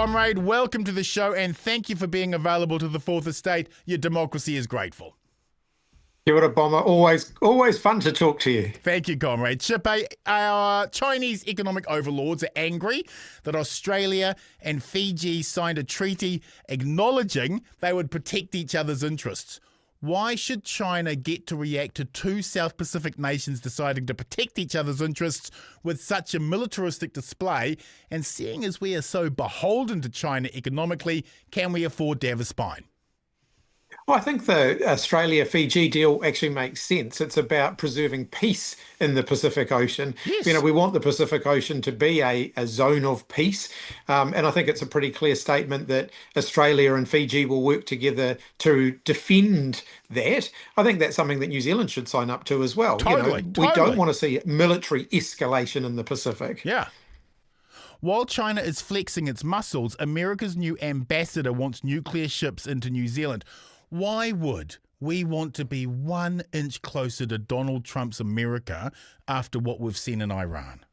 Comrade, welcome to the show and thank you for being available to the Fourth Estate. Your democracy is grateful. Kia ora, Bomber. Always fun to talk to you. Thank you, Comrade. Chipe, our Chinese economic overlords are angry that Australia and Fiji signed a treaty acknowledging they would protect each other's interests. Why should China get to react to two South Pacific nations deciding to protect each other's interests with such a militaristic display? And seeing as we are so beholden to China economically, can we afford to have a spine? Well, I think the Australia-Fiji deal actually makes sense. It's about preserving peace in the Pacific Ocean. Yes. We want the Pacific Ocean to be a zone of peace. And I think it's a pretty clear statement that Australia and Fiji will work together to defend that. I think that's something that New Zealand should sign up to as well. Totally. We don't want to see military escalation in the Pacific. Yeah. While China is flexing its muscles, America's new ambassador wants nuclear ships into New Zealand. Why would we want to be 1 inch closer to Donald Trump's America after what we've seen in Iran?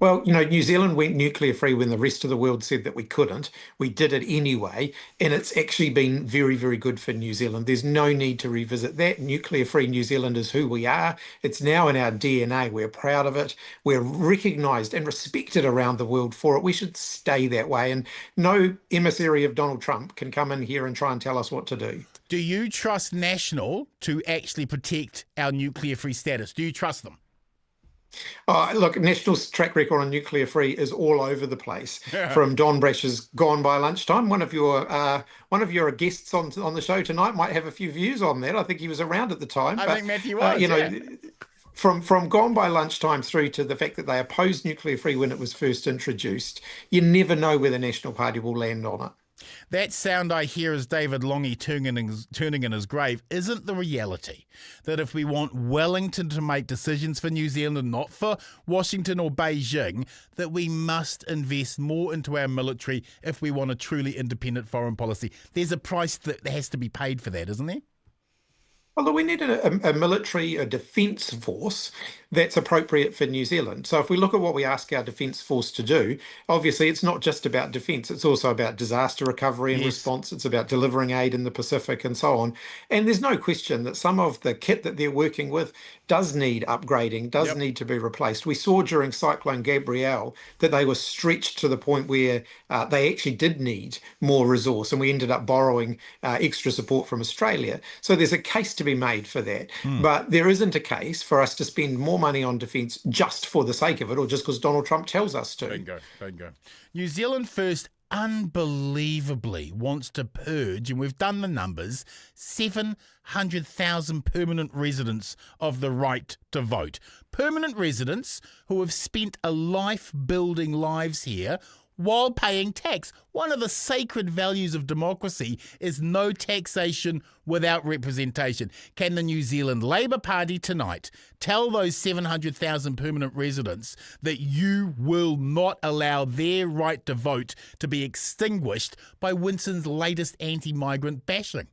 Well, New Zealand went nuclear free when the rest of the world said that we couldn't. We did it anyway, and it's actually been very, very good for New Zealand. There's no need to revisit that. Nuclear free New Zealand is who we are. It's now in our DNA. We're proud of it. We're recognised and respected around the world for it. We should stay that way. And no emissary of Donald Trump can come in here and try and tell us what to do. Do you trust National to actually protect our nuclear free status? Do you trust them? Look, National's track record on nuclear free is all over the place. From Don Brash's Gone by Lunchtime, one of your guests on the show tonight might have a few views on that. I think he was around at the time. I think Matthew was. From Gone by Lunchtime through to the fact that they opposed nuclear free when it was first introduced, you never know where the National Party will land on it. That sound I hear as David Longy turning in his grave isn't the reality. That if we want Wellington to make decisions for New Zealand and not for Washington or Beijing, that we must invest more into our military if we want a truly independent foreign policy. There's a price that has to be paid for that, isn't there? Well, we need a military, a defence force that's appropriate for New Zealand. So if we look at what we ask our defence force to do, obviously it's not just about defence, it's also about disaster recovery and response. It's about delivering aid in the Pacific and so on. And there's no question that some of the kit that they're working with does need upgrading, does need to be replaced. We saw during Cyclone Gabrielle that they were stretched to the point where they actually did need more resource, and we ended up borrowing extra support from Australia. So there's a case to be made for that. But there isn't a case for us to spend more money on defence just for the sake of it, or just because Donald Trump tells us to. Bingo. New Zealand First unbelievably wants to purge, and we've done the numbers, 700,000 permanent residents of the right to vote. Permanent residents who have spent a life building lives here while paying tax. One of the sacred values of democracy is no taxation without representation. Can the New Zealand Labour Party tonight tell those 700,000 permanent residents that you will not allow their right to vote to be extinguished by Winston's latest anti-migrant bashing?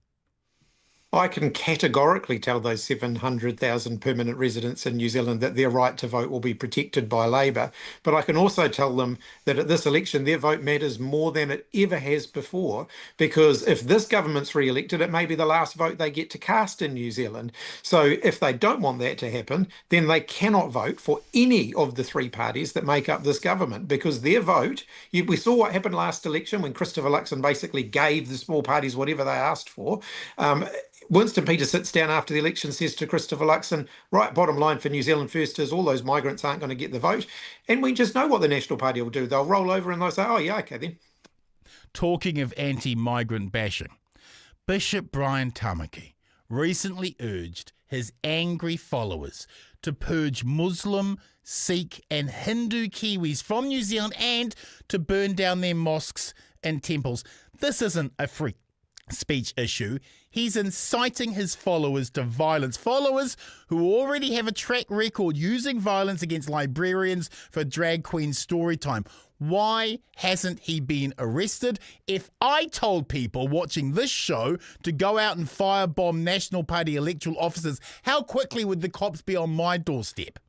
I can categorically tell those 700,000 permanent residents in New Zealand that their right to vote will be protected by Labour. But I can also tell them that at this election, their vote matters more than it ever has before, because if this government's re-elected, it may be the last vote they get to cast in New Zealand. So if they don't want that to happen, then they cannot vote for any of the three parties that make up this government, because their vote, we saw what happened last election when Christopher Luxon basically gave the small parties whatever they asked for. Winston Peters sits down after the election, says to Christopher Luxon, right, bottom line for New Zealand First is all those migrants aren't going to get the vote. And we just know what the National Party will do. They'll roll over and they'll say, oh, yeah, okay then. Talking of anti-migrant bashing, Bishop Brian Tamaki recently urged his angry followers to purge Muslim, Sikh and Hindu Kiwis from New Zealand and to burn down their mosques and temples. This isn't a free speech issue. He's inciting his followers to violence. Followers who already have a track record using violence against librarians for drag queen story time. Why hasn't he been arrested? If I told people watching this show to go out and firebomb National Party electoral offices, how quickly would the cops be on my doorstep?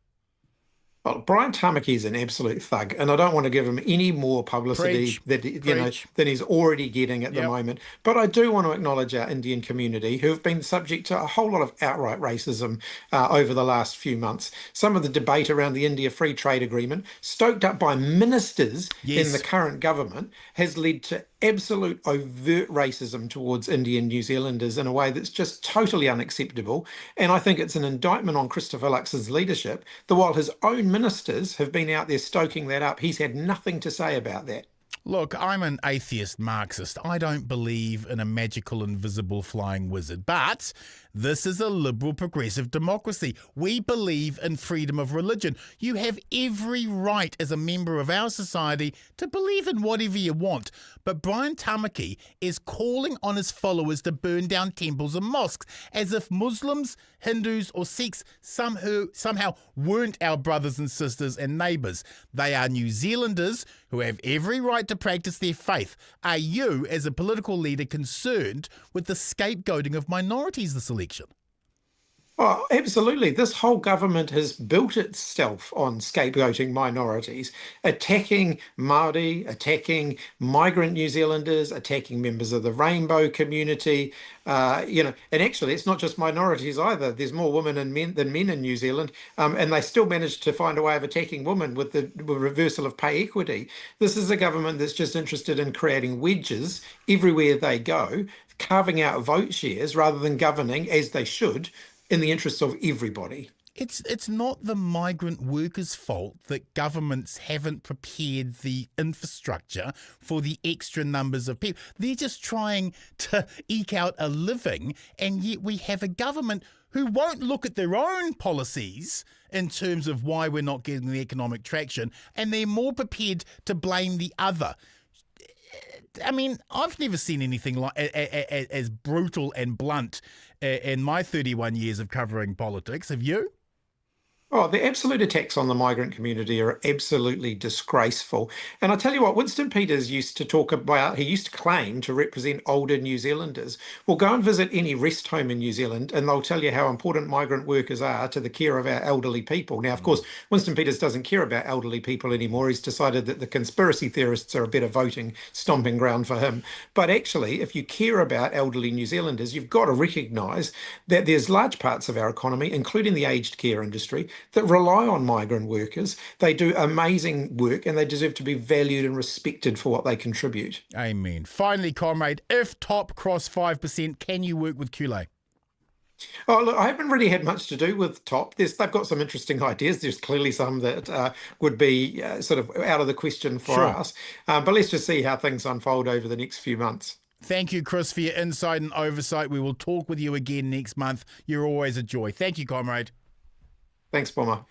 Well, Brian Tamaki is an absolute thug, and I don't want to give him any more publicity Preach, that preach. than he's already getting at the Yep. moment. But I do want to acknowledge our Indian community, who have been subject to a whole lot of outright racism over the last few months. Some of the debate around the India Free Trade Agreement, stoked up by ministers in the Yes. current government, has led to absolute overt racism towards Indian New Zealanders in a way that's just totally unacceptable. And I think it's an indictment on Christopher Luxon's leadership that while his own ministers have been out there stoking that up, he's had nothing to say about that. Look, I'm an atheist Marxist. I don't believe in a magical invisible flying wizard. But this is a liberal progressive democracy. We believe in freedom of religion. You have every right as a member of our society to believe in whatever you want. But Brian Tamaki is calling on his followers to burn down temples and mosques as if Muslims, Hindus or Sikhs somehow weren't our brothers and sisters and neighbours. They are New Zealanders who have every right to practice their faith. Are you, as a political leader, concerned with the scapegoating of minorities this election? Oh, absolutely. This whole government has built itself on scapegoating minorities, attacking Māori, attacking migrant New Zealanders, attacking members of the rainbow community. And actually, it's not just minorities either. There's more women and men than men in New Zealand, and they still managed to find a way of attacking women with the reversal of pay equity. This is a government that's just interested in creating wedges everywhere they go, carving out vote shares rather than governing as they should in the interests of everybody. It's not the migrant workers' fault that governments haven't prepared the infrastructure for the extra numbers of people. They're just trying to eke out a living, and yet we have a government who won't look at their own policies in terms of why we're not getting the economic traction, and they're more prepared to blame the other. I mean, I've never seen anything like as brutal and blunt in my 31 years of covering politics. Have you? Oh, the absolute attacks on the migrant community are absolutely disgraceful. And I tell you what, Winston Peters used to talk about, he used to claim to represent older New Zealanders. Well, go and visit any rest home in New Zealand, and they'll tell you how important migrant workers are to the care of our elderly people. Now, of course, Winston Peters doesn't care about elderly people anymore. He's decided that the conspiracy theorists are a better voting stomping ground for him. But actually, if you care about elderly New Zealanders, you've got to recognise that there's large parts of our economy, including the aged care industry, that rely on migrant workers. They do amazing work and they deserve to be valued and respected for what they contribute. Amen. Finally, comrade, if top cross 5%, can you work with Kule? Oh, look, I haven't really had much to do with Top. They've got some interesting ideas. There's clearly some that would be sort of out of the question for us. But let's just see how things unfold over the next few months. Thank you, Chris, for your insight and oversight. We will talk with you again next month. You're always a joy. Thank you, comrade. Thanks, Bomber.